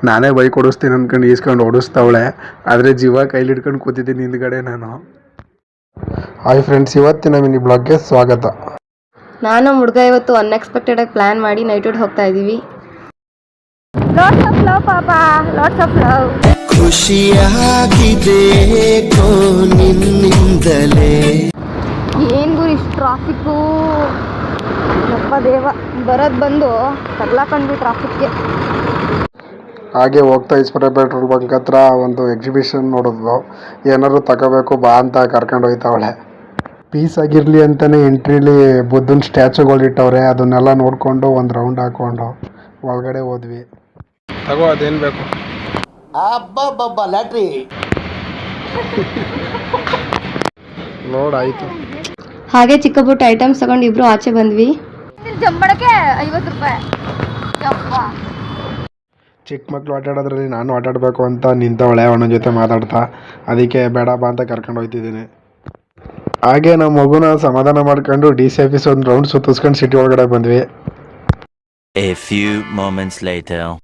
ನಾನೇ ಬೈಕ್ ಓಡಿಸ್ತೀನಿ ಅಂದ್ಕೊಂಡು ಈಸ್ಕೊಂಡು ಓಡಿಸ್ತಾವಳೆ, ಆದರೆ ಜೀವ ಕೈಲಿ ಹಿಡ್ಕೊಂಡು ಕೂತಿದ್ದೀನಿ ಹಿಂದ್ಗಡೆ ನಾನು. ಹಾಯ್ ಫ್ರೆಂಡ್ಸ್, ಇವತ್ತಿನ ಮಿನಿ ಬ್ಲಾಗ್ಗೆ ಸ್ವಾಗತ. ನಾನು ಹುಡುಗ ಇವತ್ತು ಅನ್ಎಕ್ಸ್ಪೆಕ್ಟೆಡ್ ಆಗಿ ಪ್ಲಾನ್ ಮಾಡಿ ನೈಟ್ ಹೋಗ್ತಾ ಇದೀವಿ. ಲಾಟ್ಸ್ ಆಫ್ ಲವ್ ಪಾಪಾ, ಲಾಟ್ಸ್ ಆಫ್ ಲವ್. ಖುಷಿಯಾಗಿದೆ ನಿನ್ನಿಂದಲೇ. ಏನ್ ಗುರು ಇಷ್ಟು ಟ್ರಾಫಿಕ್ಕು, ಯಪ್ಪ ದೇವ, ಬರೋದು ಬಂದು ತಗ್ಲಾಕೊಂಡ್ವಿ ಟ್ರಾಫಿಕ್ಗೆ. ಹಾಗೆ ಹೋಗ್ತಾ ಇಸ್ಪರೆ ಪೆಟ್ರೋಲ್ ಬಂಕ್ ಹತ್ರ ಒಂದು ಎಕ್ಸಿಬಿಷನ್ ನೋಡಿದ್ವು. ಏನಾದ್ರು ತಗೋಬೇಕು ಬಾ ಅಂತ ಕರ್ಕೊಂಡು ಹೋಯ್ತಾವಳೆ. ಪೀಸ್ ಆಗಿರಲಿ ಅಂತಲೇ ಎಂಟ್ರಿಲಿ ಬುದ್ಧನ ಸ್ಟ್ಯಾಚುಗಳು ಇಟ್ಟವ್ರೆ, ಅದನ್ನೆಲ್ಲ ನೋಡಿಕೊಂಡು ಒಂದು ರೌಂಡ್ ಹಾಕ್ಕೊಂಡು ಒಳಗಡೆ ಹೋದ್ವಿ. ತಗೋ ಅದೇನು ಬೇಕು. ಅಬ್ಬಬ್ಬಬ್ಬ ಲ್ಯಾಟ್ರಿ ಲೋಡ್ ಆಯಿತು. ಹಾಗೆ ಚಿಕ್ಕ ಪುಟ್ಟ ಐಟಮ್ಸ್ ತಗೊಂಡು ಇಬ್ರು ಆಚೆ ಬಂದ್ವಿ. ಜಂಬಳಕ್ಕೆ 50 ರೂಪಾಯಿ. ಚಿಕ್ಕ ಮಕ್ಕಳು ಆಟಾಡೋದ್ರಲ್ಲಿ ನಾನು ಆಟಾಡಬೇಕು ಅಂತ ನಿಂತವಳೆ ಅವನ ಜೊತೆ ಮಾತಾಡ್ತಾ. ಅದಕ್ಕೆ ಬೇಡ ಬಾ ಅಂತ ಕರ್ಕೊಂಡು ಹೋಗ್ತಿದ್ದೀನಿ. ಹಾಗೆ ನಮ್ಮ ಮಗುನ ಸಮಾಧಾನ ಮಾಡ್ಕೊಂಡು DCFS ಒಂದು ರೌಂಡ್ ಸುತ್ತಿಸ್ಕೊಂಡು ಸಿಟಿ ಒಳಗಡೆ ಬಂದ್ವಿ. A few moments later.